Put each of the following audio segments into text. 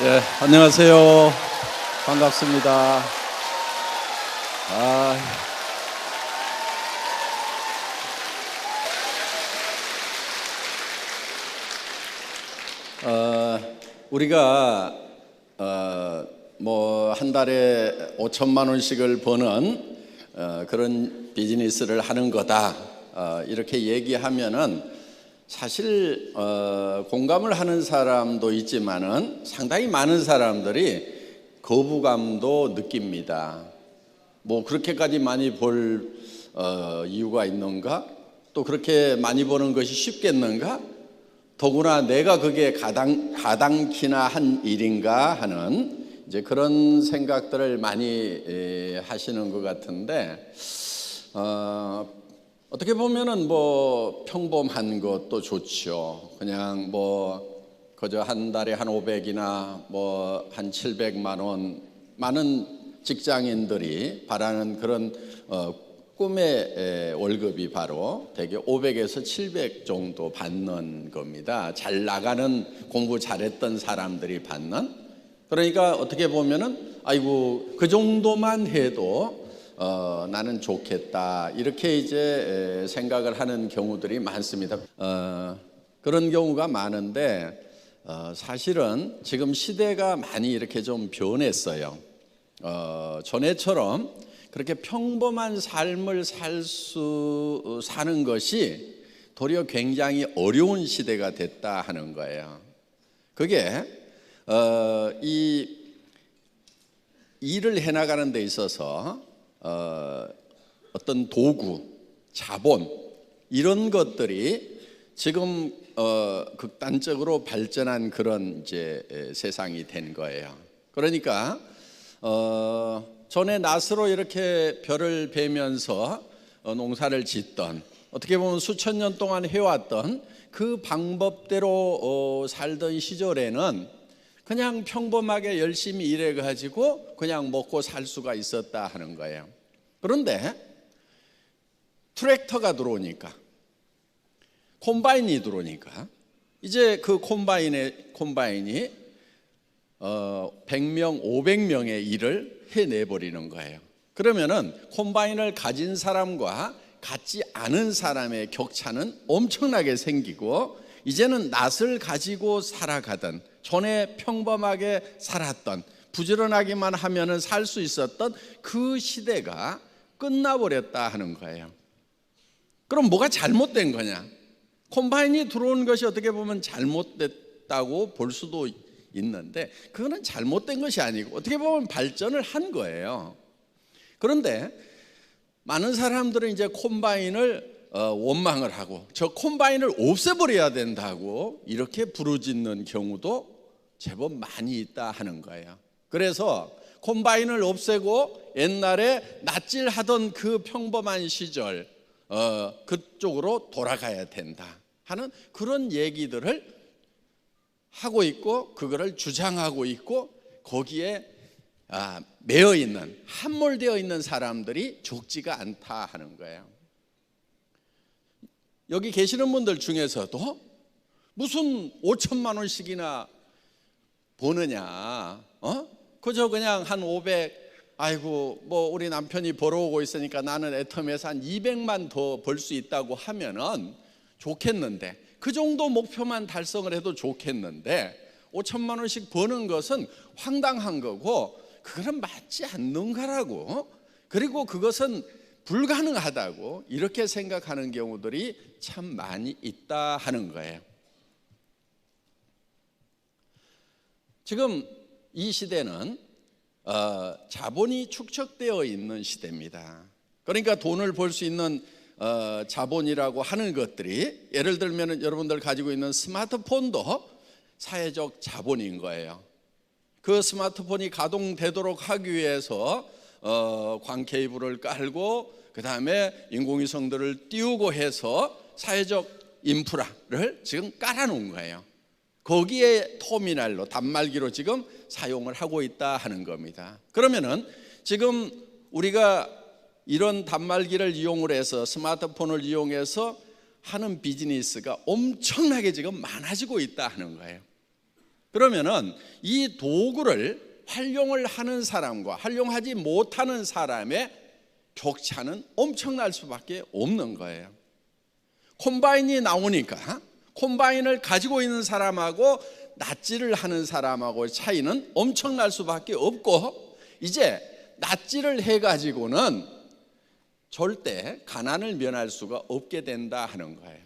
예, 안녕하세요. 반갑습니다. 아, 우리가 뭐 한 달에 5천만 원씩을 버는 그런 비즈니스를 하는 거다, 이렇게 얘기하면은 사실 공감을 하는 사람도 있지만은 상당히 많은 사람들이 거부감도 느낍니다. 뭐 그렇게까지 많이 벌 이유가 있는가? 또 그렇게 많이 버는 것이 쉽겠는가? 더구나 내가 그게 가당키나 한 일인가 하는 이제 그런 생각들을 많이 하시는 것 같은데, 어떻게 보면은 뭐 평범한 것도 좋죠. 그냥 뭐 그저 한 달에 한 500이나 뭐 한 700만 원, 많은 직장인들이 바라는 그런 꿈의 월급이 바로 대개 500에서 700 정도 받는 겁니다. 잘 나가는, 공부 잘했던 사람들이 받는. 그러니까 어떻게 보면은 아이고 그 정도만 해도 나는 좋겠다, 이렇게 이제 생각을 하는 경우들이 많습니다. 그런 경우가 많은데 사실은 지금 시대가 많이 이렇게 좀 변했어요. 전에처럼 그렇게 평범한 삶을 사는 것이 도리어 굉장히 어려운 시대가 됐다 하는 거예요. 그게 이 일을 해나가는 데 있어서 어떤 도구, 자본, 이런 것들이 지금 극단적으로 발전한 그런 이제 세상이 된 거예요. 그러니까 전에 낫으로 이렇게 벼를 베면서 농사를 짓던, 어떻게 보면 수천 년 동안 해왔던 그 방법대로 살던 시절에는 그냥 평범하게 열심히 일해가지고 그냥 먹고 살 수가 있었다 하는 거예요. 그런데 트랙터가 들어오니까, 콤바인이 들어오니까 이제 그 콤바인이 100명, 500명의 일을 해내버리는 거예요. 그러면은 콤바인을 가진 사람과 갖지 않은 사람의 격차는 엄청나게 생기고, 이제는 낫을 가지고 살아가던, 전에 평범하게 살았던, 부지런하기만 하면은 살 수 있었던 그 시대가 끝나버렸다 하는 거예요. 그럼 뭐가 잘못된 거냐? 콤바인이 들어온 것이 어떻게 보면 잘못됐다고 볼 수도 있는데, 그거는 잘못된 것이 아니고 어떻게 보면 발전을 한 거예요. 그런데 많은 사람들은 이제 콤바인을 원망을 하고 저 콤바인을 없애버려야 된다고 이렇게 부르짖는 경우도 제법 많이 있다 하는 거예요. 그래서 콤바인을 없애고 옛날에 낫질하던 그 평범한 시절, 그쪽으로 돌아가야 된다 하는 그런 얘기들을 하고 있고, 그거를 주장하고 있고, 거기에 매여 있는, 함몰되어 있는 사람들이 적지가 않다 하는 거예요. 여기 계시는 분들 중에서도 무슨 5천만 원씩이나 버느냐, 그저 그냥 한 500, 아이고 뭐 우리 남편이 벌어오고 있으니까 나는 애텀에서 한 200만 더 벌 수 있다고 하면은 좋겠는데, 그 정도 목표만 달성을 해도 좋겠는데 5천만 원씩 버는 것은 황당한 거고, 그거는 맞지 않는 거라고, 그리고 그것은 불가능하다고 이렇게 생각하는 경우들이 참 많이 있다 하는 거예요. 지금 이 시대는 자본이 축적되어 있는 시대입니다. 그러니까 돈을 벌 수 있는 자본이라고 하는 것들이, 예를 들면 여러분들 가지고 있는 스마트폰도 사회적 자본인 거예요. 그 스마트폰이 가동되도록 하기 위해서 광 케이블을 깔고 그 다음에 인공위성들을 띄우고 해서 사회적 인프라를 지금 깔아놓은 거예요. 거기에 터미널로, 단말기로 지금 사용을 하고 있다 하는 겁니다. 그러면은 지금 우리가 이런 단말기를 이용을 해서, 스마트폰을 이용해서 하는 비즈니스가 엄청나게 지금 많아지고 있다 하는 거예요. 그러면은 이 도구를 활용을 하는 사람과 활용하지 못하는 사람의 격차는 엄청날 수밖에 없는 거예요. 콤바인이 나오니까 콤바인을 가지고 있는 사람하고 낫지를 하는 사람하고 차이는 엄청날 수밖에 없고, 이제 낫지를 해가지고는 절대 가난을 면할 수가 없게 된다 하는 거예요.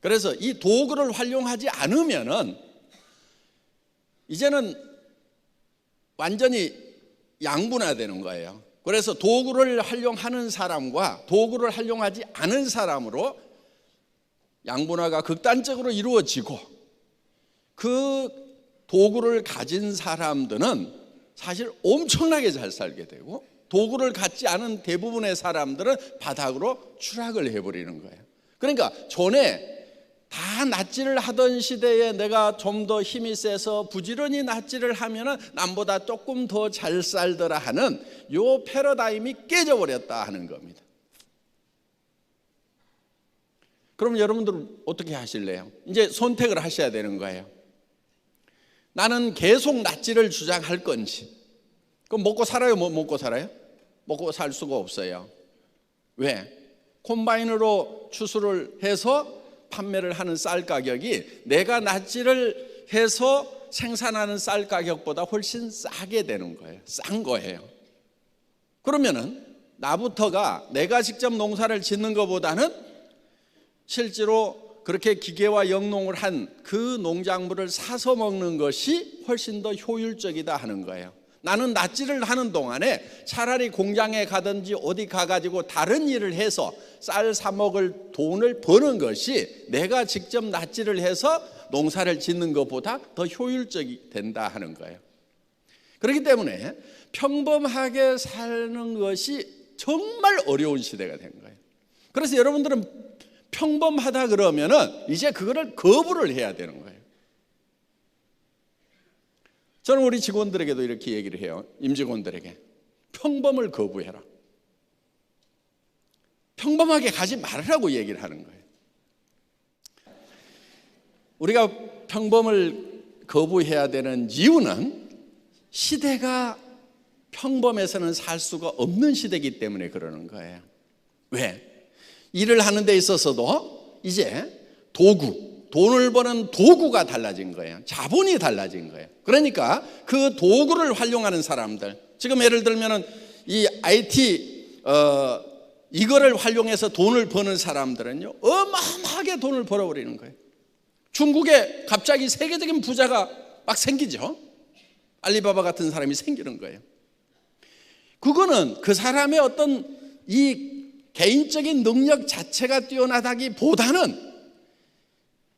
그래서 이 도구를 활용하지 않으면은 이제는 완전히 양분화되는 거예요. 그래서 도구를 활용하는 사람과 도구를 활용하지 않은 사람으로 양분화가 극단적으로 이루어지고, 그 도구를 가진 사람들은 사실 엄청나게 잘 살게 되고, 도구를 갖지 않은 대부분의 사람들은 바닥으로 추락을 해버리는 거예요. 그러니까 전에 다 낫지를 하던 시대에 내가 좀 더 힘이 세서 부지런히 낫지를 하면은 남보다 조금 더 잘 살더라 하는 요 패러다임이 깨져버렸다 하는 겁니다. 그럼 여러분들은 어떻게 하실래요? 이제 선택을 하셔야 되는 거예요. 나는 계속 낫지를 주장할 건지. 그럼 먹고 살아요? 뭐 먹고 살아요? 먹고 살 수가 없어요. 왜? 콤바인으로 추수를 해서 판매를 하는 쌀 가격이 내가 낫지를 해서 생산하는 쌀 가격보다 훨씬 싸게 되는 거예요. 싼 거예요. 그러면은 나부터가 내가 직접 농사를 짓는 것보다는 실제로 그렇게 기계와 영농을 한 그 농작물을 사서 먹는 것이 훨씬 더 효율적이다 하는 거예요. 나는 낫지를 하는 동안에 차라리 공장에 가든지 어디 가가지고 다른 일을 해서 쌀 사 먹을 돈을 버는 것이 내가 직접 낫지를 해서 농사를 짓는 것보다 더 효율적이 된다 하는 거예요. 그렇기 때문에 평범하게 사는 것이 정말 어려운 시대가 된 거예요. 그래서 여러분들은 평범하다 그러면은 이제 그거를 거부를 해야 되는 거예요. 저는 우리 직원들에게도 이렇게 얘기를 해요. 임직원들에게 평범을 거부해라. 평범하게 가지 말으라고 얘기를 하는 거예요. 우리가 평범을 거부해야 되는 이유는 시대가 평범해서는 살 수가 없는 시대이기 때문에 그러는 거예요. 왜? 일을 하는 데 있어서도 이제 돈을 버는 도구가 달라진 거예요. 자본이 달라진 거예요. 그러니까 그 도구를 활용하는 사람들, 지금 예를 들면은 이 IT 이거를 활용해서 돈을 버는 사람들은요 어마어마하게 돈을 벌어버리는 거예요. 중국에 갑자기 세계적인 부자가 막 생기죠. 알리바바 같은 사람이 생기는 거예요. 그거는 그 사람의 어떤 이 개인적인 능력 자체가 뛰어나다기보다는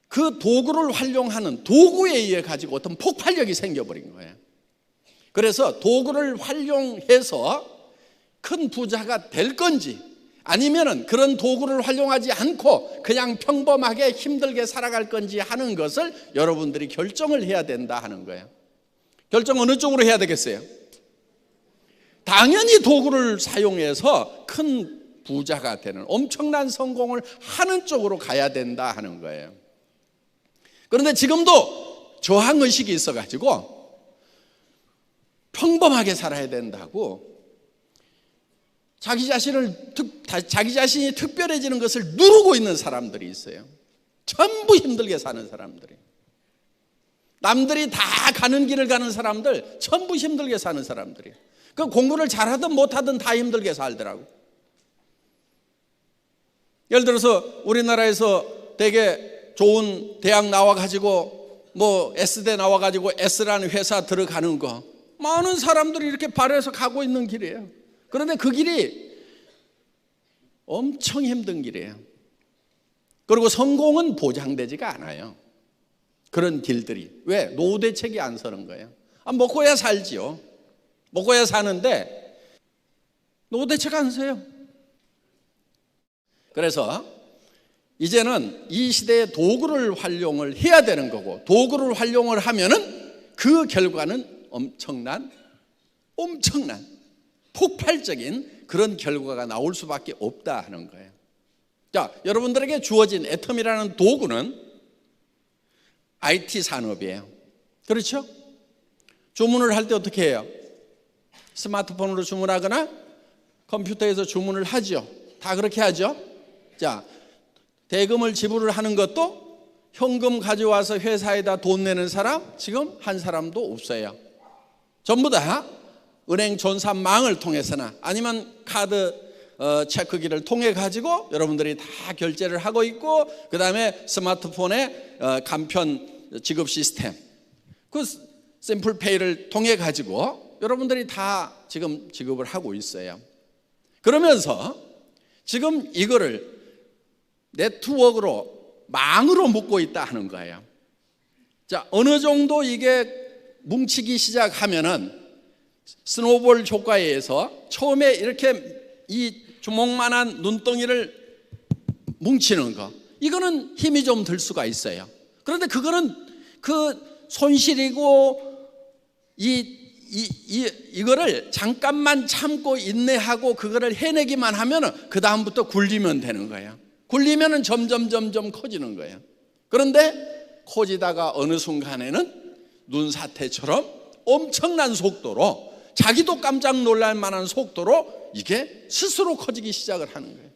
그 도구를 활용하는 도구에 의해 가지고 어떤 폭발력이 생겨버린 거예요. 그래서 도구를 활용해서 큰 부자가 될 건지 아니면은 그런 도구를 활용하지 않고 그냥 평범하게 힘들게 살아갈 건지 하는 것을 여러분들이 결정을 해야 된다 하는 거예요. 결정 어느 쪽으로 해야 되겠어요? 당연히 도구를 사용해서 큰 부자가 되는 엄청난 성공을 하는 쪽으로 가야 된다 하는 거예요. 그런데 지금도 저항의식이 있어가지고 평범하게 살아야 된다고 자기 자신이 특별해지는 것을 누르고 있는 사람들이 있어요. 전부 힘들게 사는 사람들이. 남들이 다 가는 길을 가는 사람들 전부 힘들게 사는 사람들이. 그 공부를 잘하든 못하든 다 힘들게 살더라고. 예를 들어서 우리나라에서 되게 좋은 대학 나와가지고 뭐 S대 나와가지고 S라는 회사 들어가는 거 많은 사람들이 이렇게 발해서 가고 있는 길이에요. 그런데 그 길이 엄청 힘든 길이에요. 그리고 성공은 보장되지가 않아요. 그런 길들이. 왜? 노후 대책이 안 서는 거예요. 먹고야 살지요. 먹고야 사는데 노후 대책 안 서요. 그래서 이제는 이 시대의 도구를 활용을 해야 되는 거고, 도구를 활용을 하면은 그 결과는 엄청난 폭발적인 그런 결과가 나올 수밖에 없다 하는 거예요. 자, 여러분들에게 주어진 애텀이라는 도구는 IT 산업이에요. 그렇죠? 주문을 할 때 어떻게 해요? 스마트폰으로 주문하거나 컴퓨터에서 주문을 하죠. 다 그렇게 하죠. 자, 대금을 지불을 하는 것도 현금 가져와서 회사에다 돈 내는 사람 지금 한 사람도 없어요. 전부 다 은행 전산망을 통해서나 아니면 카드 체크기를 통해 가지고 여러분들이 다 결제를 하고 있고, 그 다음에 스마트폰에 간편 지급 시스템, 그 심플페이를 통해 가지고 여러분들이 다 지금 지급을 하고 있어요. 그러면서 지금 이거를 네트워크로, 망으로 묶고 있다 하는 거예요. 자, 어느 정도 이게 뭉치기 시작하면은 스노볼 효과에 의해서 처음에 이렇게 이 주먹만한 눈덩이를 뭉치는 거, 이거는 힘이 좀 들 수가 있어요. 그런데 그거는 그 손실이고 이거를 잠깐만 참고 인내하고 그거를 해내기만 하면은 그 다음부터 굴리면 되는 거예요. 굴리면은 점점 커지는 거예요. 그런데 커지다가 어느 순간에는 눈사태처럼 엄청난 속도로, 자기도 깜짝 놀랄 만한 속도로 이게 스스로 커지기 시작을 하는 거예요.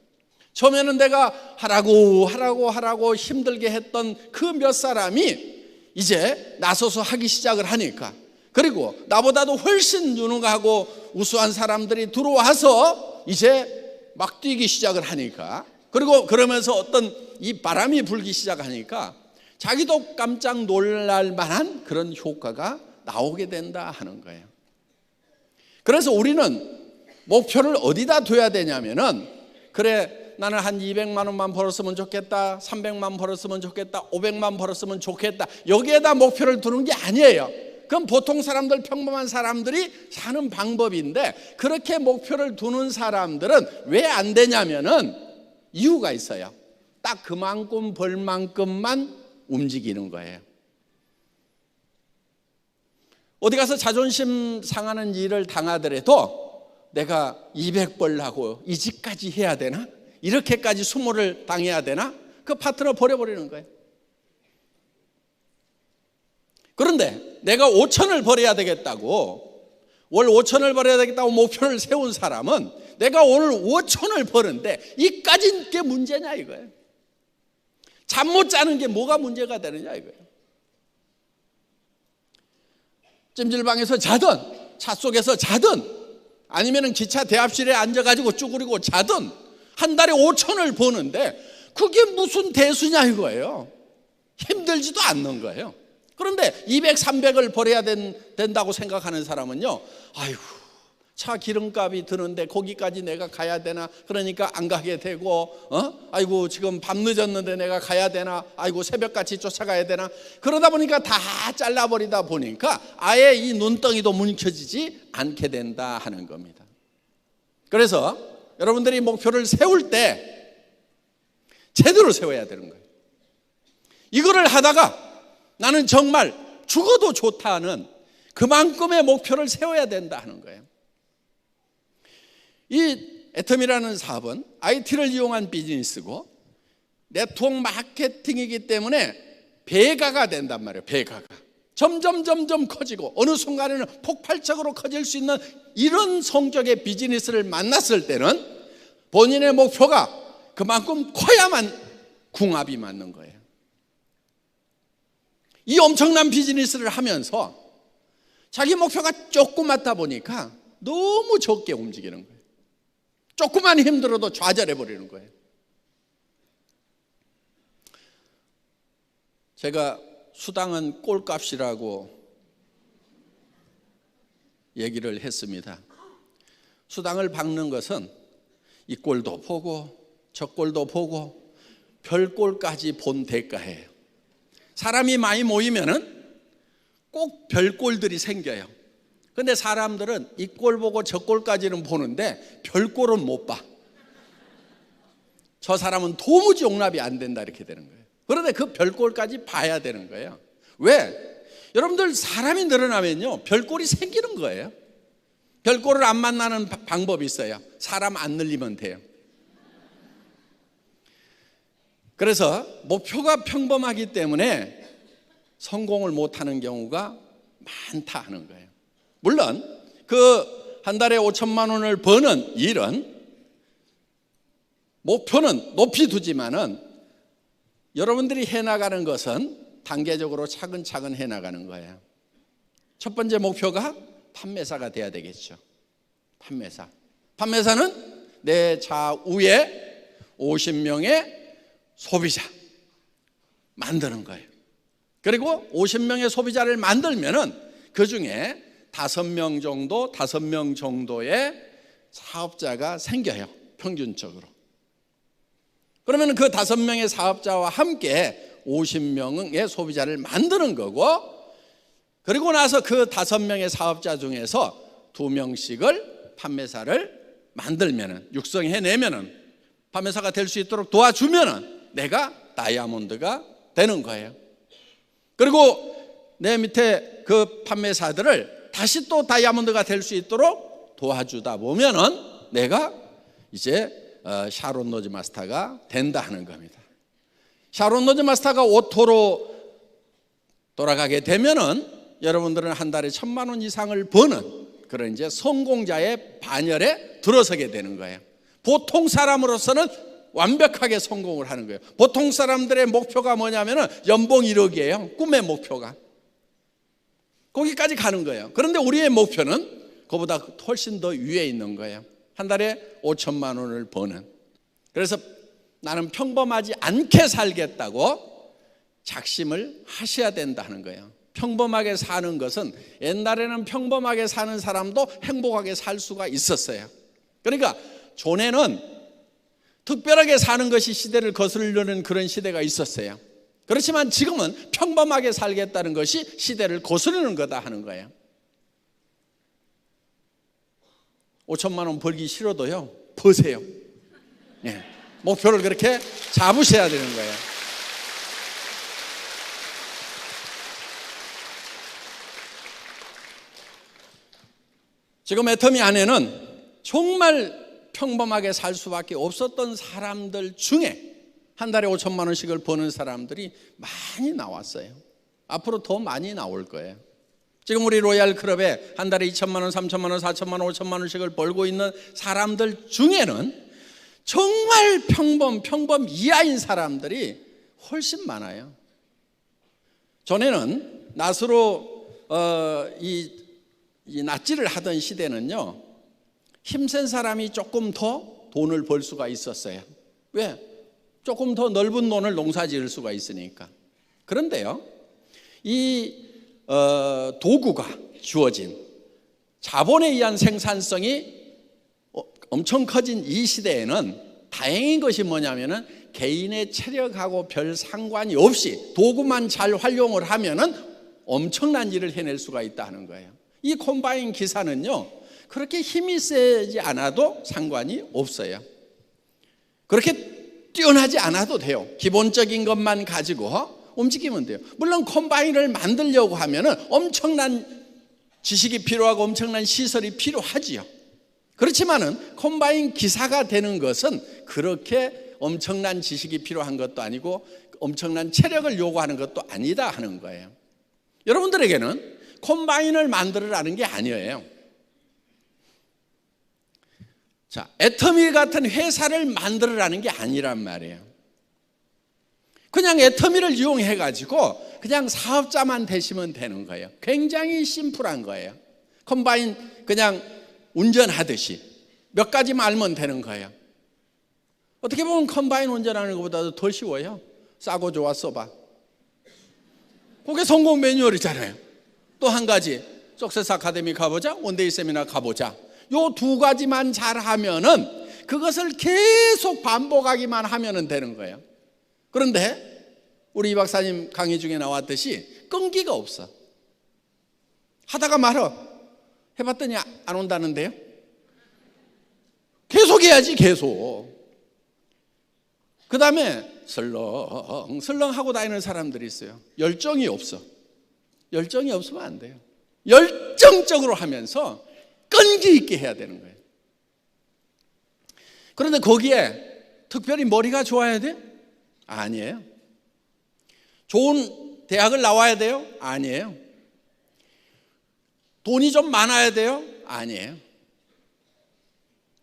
처음에는 내가 하라고 힘들게 했던 그 몇 사람이 이제 나서서 하기 시작을 하니까, 그리고 나보다도 훨씬 유능하고 우수한 사람들이 들어와서 이제 막 뛰기 시작을 하니까, 그리고 그러면서 어떤 이 바람이 불기 시작하니까 자기도 깜짝 놀랄 만한 그런 효과가 나오게 된다 하는 거예요. 그래서 우리는 목표를 어디다 둬야 되냐면은, 그래 나는 한 200만 원만 벌었으면 좋겠다, 300만 벌었으면 좋겠다, 500만 벌었으면 좋겠다, 여기에다 목표를 두는 게 아니에요. 그건 보통 사람들, 평범한 사람들이 사는 방법인데, 그렇게 목표를 두는 사람들은 왜 안 되냐면은 이유가 있어요. 딱 그만큼 벌 만큼만 움직이는 거예요. 어디 가서 자존심 상하는 일을 당하더라도 내가 200 벌려고 이 집까지 해야 되나? 이렇게까지 수모를 당해야 되나? 그 파트너 버려버리는 거예요. 그런데 내가 5천을 벌어야 되겠다고, 월 5천을 벌어야 되겠다고 목표를 세운 사람은 내가 오늘 5천을 버는데 이까진 게 문제냐 이거예요. 잠 못 자는 게 뭐가 문제가 되느냐 이거예요. 찜질방에서 자든 차 속에서 자든 아니면 기차 대합실에 앉아가지고 쭈그리고 자든 한 달에 5천을 버는데 그게 무슨 대수냐 이거예요. 힘들지도 않는 거예요. 그런데 200, 300을 벌어야 된다고 생각하는 사람은요, 아이고 차 기름값이 드는데 거기까지 내가 가야 되나? 그러니까 안 가게 되고, 아이고 지금 밤 늦었는데 내가 가야 되나? 아이고 새벽같이 쫓아가야 되나? 그러다 보니까 다 잘라버리다 보니까 아예 이 눈덩이도 뭉쳐지지 않게 된다 하는 겁니다. 그래서 여러분들이 목표를 세울 때 제대로 세워야 되는 거예요. 이거를 하다가 나는 정말 죽어도 좋다는 그만큼의 목표를 세워야 된다 하는 거예요. 이 애텀이라는 사업은 IT를 이용한 비즈니스고 네트워크 마케팅이기 때문에 배가가 된단 말이에요. 배가가 점점 커지고 어느 순간에는 폭발적으로 커질 수 있는 이런 성격의 비즈니스를 만났을 때는 본인의 목표가 그만큼 커야만 궁합이 맞는 거예요. 이 엄청난 비즈니스를 하면서 자기 목표가 조그맣다 보니까 너무 적게 움직이는 거예요. 조금만 힘들어도 좌절해 버리는 거예요. 제가 수당은 꼴값이라고 얘기를 했습니다. 수당을 박는 것은 이 꼴도 보고 저 꼴도 보고 별 꼴까지 본 대가예요. 사람이 많이 모이면은 꼭 별 꼴들이 생겨요. 근데 사람들은 이 꼴 보고 저 꼴까지는 보는데 별 꼴은 못 봐. 저 사람은 도무지 용납이 안 된다 이렇게 되는 거예요. 그런데 그 별 꼴까지 봐야 되는 거예요. 왜? 여러분들 사람이 늘어나면요 별 꼴이 생기는 거예요. 별 꼴을 안 만나는 방법이 있어요. 사람 안 늘리면 돼요. 그래서 목표가 평범하기 때문에 성공을 못하는 경우가 많다 하는 거예요. 물론 그 한 달에 5천만 원을 버는 일은 목표는 높이 두지만은 여러분들이 해나가는 것은 단계적으로 차근차근 해나가는 거예요. 첫 번째 목표가 판매사가 돼야 되겠죠. 판매사는 내 좌우에 50명의 소비자 만드는 거예요. 그리고 50명의 소비자를 만들면은 그 중에 5명 정도의 사업자가 생겨요. 평균적으로. 그러면 그 5명의 사업자와 함께 50명의 소비자를 만드는 거고, 그리고 나서 그 5명의 사업자 중에서 2명씩을 판매사를 만들면은, 육성해내면은, 판매사가 될 수 있도록 도와주면은 내가 다이아몬드가 되는 거예요. 그리고 내 밑에 그 판매사들을 다시 또 다이아몬드가 될 수 있도록 도와주다 보면은 내가 이제 샤론 로즈 마스터가 된다 하는 겁니다. 샤론 로즈 마스터가 오토로 돌아가게 되면은 여러분들은 한 달에 1,000만 원 이상을 버는 그런 이제 성공자의 반열에 들어서게 되는 거예요. 보통 사람으로서는 완벽하게 성공을 하는 거예요. 보통 사람들의 목표가 뭐냐면은 연봉 1억이에요. 꿈의 목표가. 거기까지 가는 거예요. 그런데 우리의 목표는 그보다 훨씬 더 위에 있는 거예요. 한 달에 5천만 원을 버는. 그래서 나는 평범하지 않게 살겠다고 작심을 하셔야 된다는 거예요. 평범하게 사는 것은, 옛날에는 평범하게 사는 사람도 행복하게 살 수가 있었어요. 그러니까 전에는 특별하게 사는 것이 시대를 거스르려는 그런 시대가 있었어요. 그렇지만 지금은 평범하게 살겠다는 것이 시대를 거스르는 거다 하는 거예요. 5천만 원 벌기 싫어도요, 버세요. 예, 목표를 그렇게 잡으셔야 되는 거예요. 지금 애터미 안에는 정말 평범하게 살 수밖에 없었던 사람들 중에 한 달에 5천만 원씩을 버는 사람들이 많이 나왔어요. 앞으로 더 많이 나올 거예요. 지금 우리 로얄 클럽에 한 달에 2천만 원, 3천만 원, 4천만 원, 5천만 원씩을 벌고 있는 사람들 중에는 정말 평범 이하인 사람들이 훨씬 많아요. 전에는 낫으로 이 낫질을 하던 시대는요, 힘센 사람이 조금 더 돈을 벌 수가 있었어요. 왜? 조금 더 넓은 논을 농사 지을 수가 있으니까. 그런데요, 이 도구가 주어진 자본에 의한 생산성이 엄청 커진 이 시대에는 다행인 것이 뭐냐면은 개인의 체력하고 별 상관이 없이 도구만 잘 활용을 하면은 엄청난 일을 해낼 수가 있다 하는 거예요. 이 콤바인 기사는요, 그렇게 힘이 세지 않아도 상관이 없어요. 그렇게 뛰어나지 않아도 돼요. 기본적인 것만 가지고 움직이면 돼요. 물론 콤바인을 만들려고 하면은 엄청난 지식이 필요하고 엄청난 시설이 필요하지요. 그렇지만은 콤바인 기사가 되는 것은 그렇게 엄청난 지식이 필요한 것도 아니고 엄청난 체력을 요구하는 것도 아니다 하는 거예요. 여러분들에게는 콤바인을 만들으라는 게 아니에요. 자, 애터미 같은 회사를 만들으라는 게 아니란 말이에요. 그냥 애터미를 이용해 가지고 그냥 사업자만 되시면 되는 거예요. 굉장히 심플한 거예요. 콤바인 그냥 운전하듯이 몇 가지만 알면 되는 거예요. 어떻게 보면 콤바인 운전하는 것보다도 더 쉬워요. 싸고 좋아 써봐. 그게 성공 매뉴얼이잖아요. 또 한 가지, 석세스 아카데미 가보자, 원데이 세미나 가보자. 요 두 가지만 잘하면은 그것을 계속 반복하기만 하면은 되는 거예요. 그런데 우리 이 박사님 강의 중에 나왔듯이 끈기가 없어. 하다가 말어. 해봤더니 안 온다는데요. 계속 해야지, 계속. 그 다음에 설렁설렁 하고 다니는 사람들이 있어요. 열정이 없어. 열정이 없으면 안 돼요. 열정적으로 하면서 끈기 있게 해야 되는 거예요. 그런데 거기에 특별히 머리가 좋아야 돼? 아니에요. 좋은 대학을 나와야 돼요? 아니에요. 돈이 좀 많아야 돼요? 아니에요.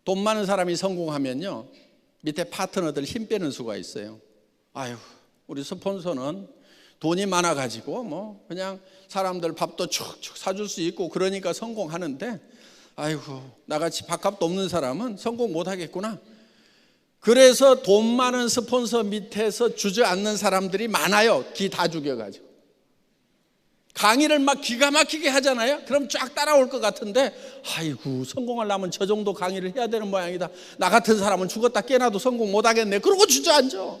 돈 많은 사람이 성공하면요, 밑에 파트너들 힘 빼는 수가 있어요. 아유, 우리 스폰서는 돈이 많아가지고 뭐 그냥 사람들 밥도 축축 사줄 수 있고 그러니까 성공하는데, 아이고, 나같이 밥값도 없는 사람은 성공 못하겠구나. 그래서 돈 많은 스폰서 밑에서 주저앉는 사람들이 많아요. 기 다 죽여가지고. 강의를 막 기가 막히게 하잖아요. 그럼 쫙 따라올 것 같은데, 아이고, 성공하려면 저 정도 강의를 해야 되는 모양이다. 나 같은 사람은 죽었다 깨나도 성공 못하겠네. 그러고 주저앉아.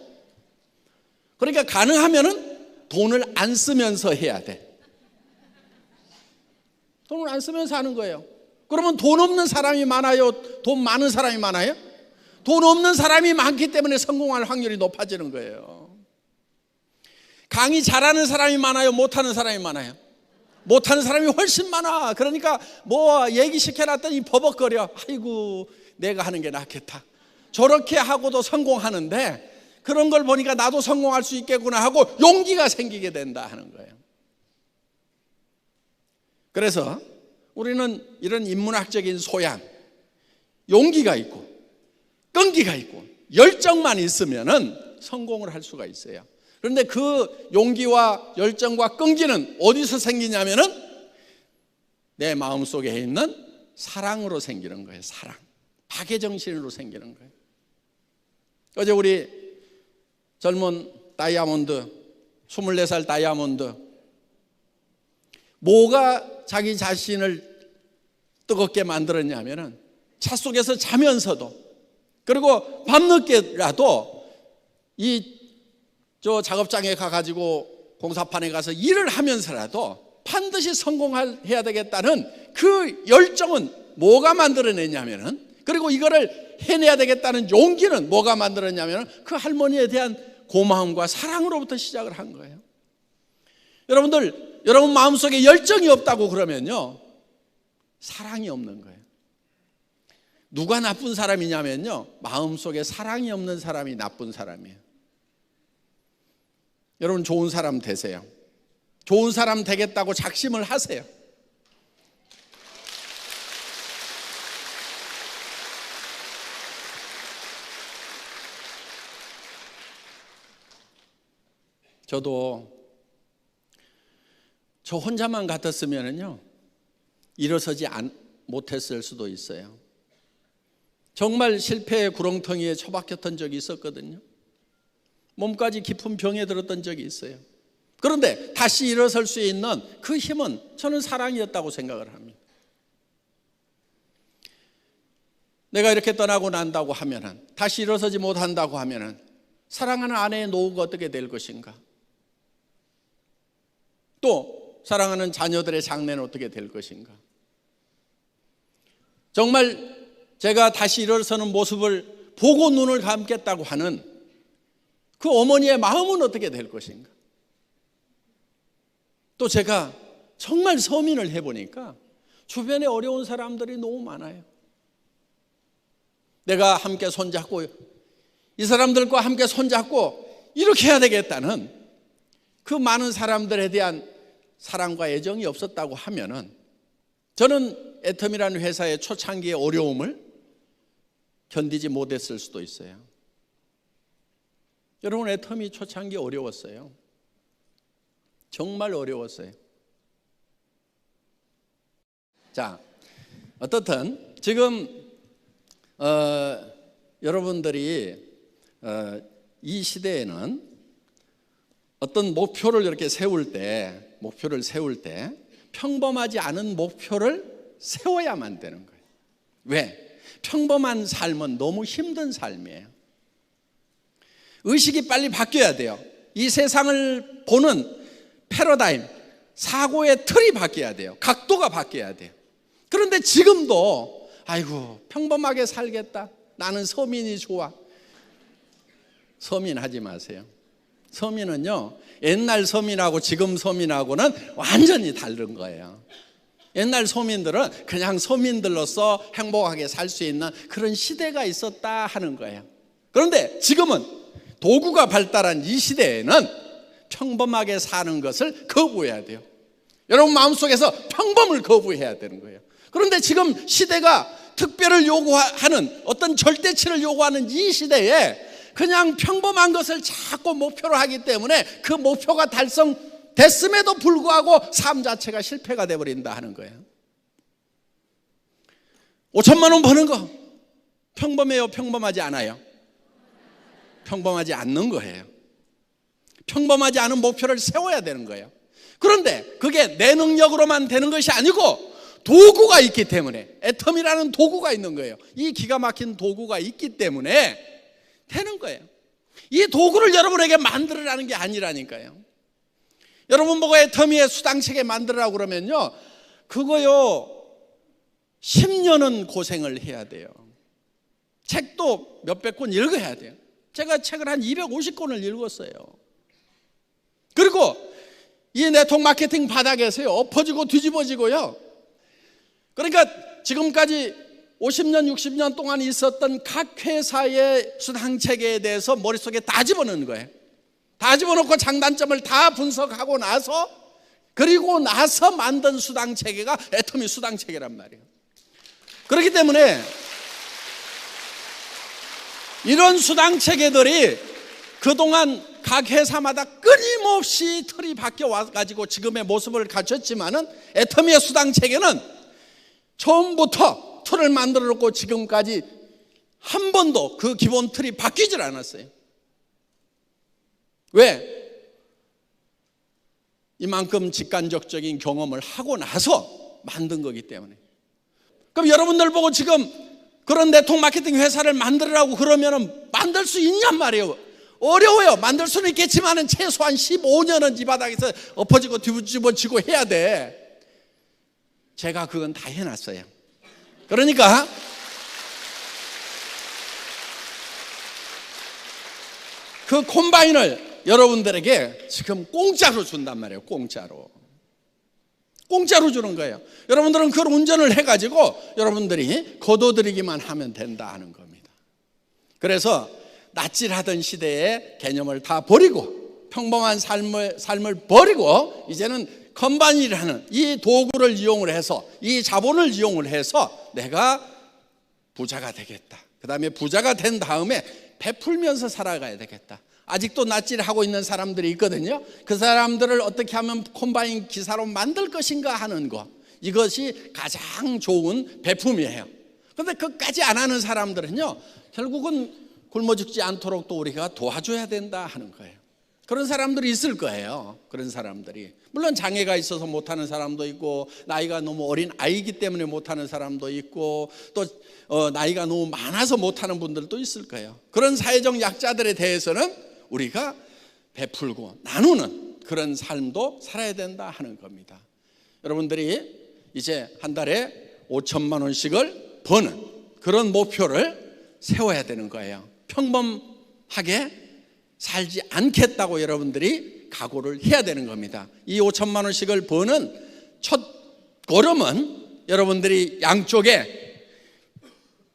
그러니까 가능하면은 돈을 안 쓰면서 해야 돼. 돈을 안 쓰면서 하는 거예요. 그러면 돈 없는 사람이 많아요? 돈 많은 사람이 많아요? 돈 없는 사람이 많기 때문에 성공할 확률이 높아지는 거예요. 강의 잘하는 사람이 많아요? 못하는 사람이 많아요? 못하는 사람이 훨씬 많아. 그러니까 뭐 얘기시켜놨더니 버벅거려. 아이고, 내가 하는 게 낫겠다. 저렇게 하고도 성공하는데 그런 걸 보니까 나도 성공할 수 있겠구나 하고 용기가 생기게 된다 하는 거예요. 그래서 우리는 이런 인문학적인 소양, 용기가 있고 끈기가 있고 열정만 있으면은 성공을 할 수가 있어요. 그런데 그 용기와 열정과 끈기는 어디서 생기냐면은 내 마음속에 있는 사랑으로 생기는 거예요. 사랑, 박애정신으로 생기는 거예요. 어제 우리 젊은 다이아몬드, 24살 다이아몬드, 뭐가 자기 자신을 뜨겁게 만들었냐면은 차 속에서 자면서도, 그리고 밤늦게라도 저 작업장에 가가지고 공사판에 가서 일을 하면서라도 반드시 성공해야 되겠다는 그 열정은 뭐가 만들어냈냐면은, 그리고 이거를 해내야 되겠다는 용기는 뭐가 만들었냐면은 그 할머니에 대한 고마움과 사랑으로부터 시작을 한 거예요. 여러분 마음속에 열정이 없다고 그러면요, 사랑이 없는 거예요. 누가 나쁜 사람이냐면요, 마음속에 사랑이 없는 사람이 나쁜 사람이에요. 여러분, 좋은 사람 되세요. 좋은 사람 되겠다고 작심을 하세요. 저도 저 혼자만 같았으면요 일어서지 못했을 수도 있어요. 정말 실패의 구렁텅이에 처박혔던 적이 있었거든요. 몸까지 깊은 병에 들었던 적이 있어요. 그런데 다시 일어설 수 있는 그 힘은 저는 사랑이었다고 생각을 합니다. 내가 이렇게 떠나고 난다고 하면은, 다시 일어서지 못한다고 하면은 사랑하는 아내의 노후가 어떻게 될 것인가? 또 사랑하는 자녀들의 장래는 어떻게 될 것인가? 정말 제가 다시 일어서는 모습을 보고 눈을 감겠다고 하는 그 어머니의 마음은 어떻게 될 것인가? 또 제가 정말 서민을 해보니까 주변에 어려운 사람들이 너무 많아요. 내가 함께 손잡고, 이 사람들과 함께 손잡고 이렇게 해야 되겠다는 그 많은 사람들에 대한 사랑과 애정이 없었다고 하면은, 저는 애텀이라는 회사의 초창기의 어려움을 견디지 못했을 수도 있어요. 여러분, 애텀이 초창기 어려웠어요. 정말 어려웠어요. 자, 어떻든 지금 여러분들이 이 시대에는 어떤 목표를 이렇게 세울 때 평범하지 않은 목표를 세워야만 되는 거예요. 왜? 평범한 삶은 너무 힘든 삶이에요. 의식이 빨리 바뀌어야 돼요. 이 세상을 보는 패러다임, 사고의 틀이 바뀌어야 돼요. 각도가 바뀌어야 돼요. 그런데 지금도 아이고, 평범하게 살겠다, 나는 서민이 좋아. 서민하지 마세요. 서민은요, 옛날 서민하고 지금 서민하고는 완전히 다른 거예요. 옛날 서민들은 그냥 서민들로서 행복하게 살 수 있는 그런 시대가 있었다 하는 거예요. 그런데 지금은 도구가 발달한 이 시대에는 평범하게 사는 것을 거부해야 돼요. 여러분 마음속에서 평범을 거부해야 되는 거예요. 그런데 지금 시대가 특별을 요구하는, 어떤 절대치를 요구하는 이 시대에 그냥 평범한 것을 자꾸 목표로 하기 때문에 그 목표가 달성됐음에도 불구하고 삶 자체가 실패가 돼버린다 하는 거예요. 5천만 원 버는 거 평범해요? 평범하지 않아요? 평범하지 않는 거예요. 평범하지 않은 목표를 세워야 되는 거예요. 그런데 그게 내 능력으로만 되는 것이 아니고 도구가 있기 때문에, 애텀이라는 도구가 있는 거예요. 이 기가 막힌 도구가 있기 때문에 되는 거예요. 이 도구를 여러분에게 만들으라는 게 아니라니까요. 여러분 보고 애터미의 수당체계 만들으라고 그러면요, 그거요 10년은 고생을 해야 돼요. 책도 몇백 권 읽어야 돼요. 제가 책을 한 250권을 읽었어요. 그리고 이 네트워크 마케팅 바닥에서요 엎어지고 뒤집어지고요. 그러니까 지금까지 50년 60년 동안 있었던 각 회사의 수당체계에 대해서 머릿속에 다 집어넣는 거예요. 다 집어넣고 장단점을 다 분석하고 나서, 그리고 나서 만든 수당체계가 애터미 수당체계란 말이에요. 그렇기 때문에 이런 수당체계들이 그동안 각 회사마다 끊임없이 틀이 바뀌어 와가지고 지금의 모습을 갖췄지만은, 애터미의 수당체계는 처음부터 틀을 만들어 놓고 지금까지 한 번도 그 기본 틀이 바뀌질 않았어요. 왜? 이만큼 직간접적인 경험을 하고 나서 만든 거기 때문에. 그럼 여러분들 보고 지금 그런 네트워크 마케팅 회사를 만들으라고 그러면 만들 수 있냔 말이에요. 어려워요. 만들 수는 있겠지만 최소한 15년은 이 바닥에서 엎어지고 뒤집어지고 해야 돼. 제가 그건 다 해놨어요. 그러니까 그 콤바인을 여러분들에게 지금 공짜로 준단 말이에요. 공짜로 주는 거예요. 여러분들은 그걸 운전을 해가지고 여러분들이 거둬들이기만 하면 된다 하는 겁니다. 그래서 낯질하던 시대의 개념을 다 버리고 평범한 삶을 버리고 이제는 컴바인이라는 이 도구를 이용을 해서, 이 자본을 이용을 해서 내가 부자가 되겠다. 그 다음에 부자가 된 다음에 베풀면서 살아가야 되겠다. 아직도 낯질하고 있는 사람들이 있거든요. 그 사람들을 어떻게 하면 콤바인 기사로 만들 것인가 하는 것, 이것이 가장 좋은 베품이에요. 그런데 그것까지 안 하는 사람들은요 결국은 굶어 죽지 않도록 또 우리가 도와줘야 된다 하는 거예요. 그런 사람들이 있을 거예요. 그런 사람들이 물론 장애가 있어서 못하는 사람도 있고, 나이가 너무 어린 아이기 때문에 못하는 사람도 있고, 또 나이가 너무 많아서 못하는 분들도 있을 거예요. 그런 사회적 약자들에 대해서는 우리가 베풀고 나누는 그런 삶도 살아야 된다 하는 겁니다. 여러분들이 이제 한 달에 5천만 원씩을 버는 그런 목표를 세워야 되는 거예요. 평범하게 살지 않겠다고 여러분들이 각오를 해야 되는 겁니다. 이 5천만 원씩을 버는 첫 걸음은 여러분들이 양쪽에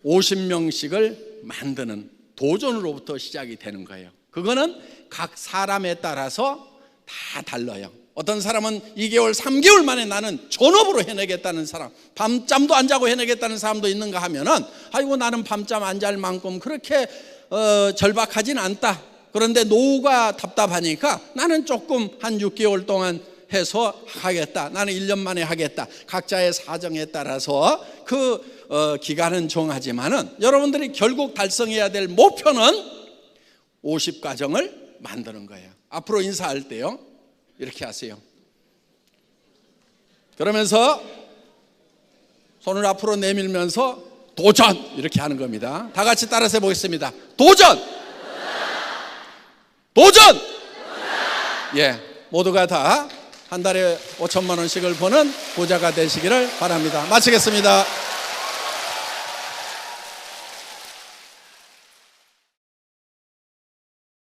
50명씩을 만드는 도전으로부터 시작이 되는 거예요. 그거는 각 사람에 따라서 다 달라요. 어떤 사람은 2개월, 3개월 만에 나는 전업으로 해내겠다는 사람, 밤잠도 안 자고 해내겠다는 사람도 있는가 하면은, 아이고 나는 밤잠 안 잘 만큼 그렇게 절박하진 않다. 그런데 노후가 답답하니까 나는 조금 한 6개월 동안 해서 하겠다. 나는 1년 만에 하겠다. 각자의 사정에 따라서 그 기간은 정하지만은 여러분들이 결국 달성해야 될 목표는 50가정을 만드는 거예요. 앞으로 인사할 때요 이렇게 하세요. 그러면서 손을 앞으로 내밀면서 도전 이렇게 하는 겁니다. 다 같이 따라서 해보겠습니다. 도전! 도전! 예, 모두가 다 한 달에 5천만 원씩을 버는 부자가 되시기를 바랍니다. 마치겠습니다.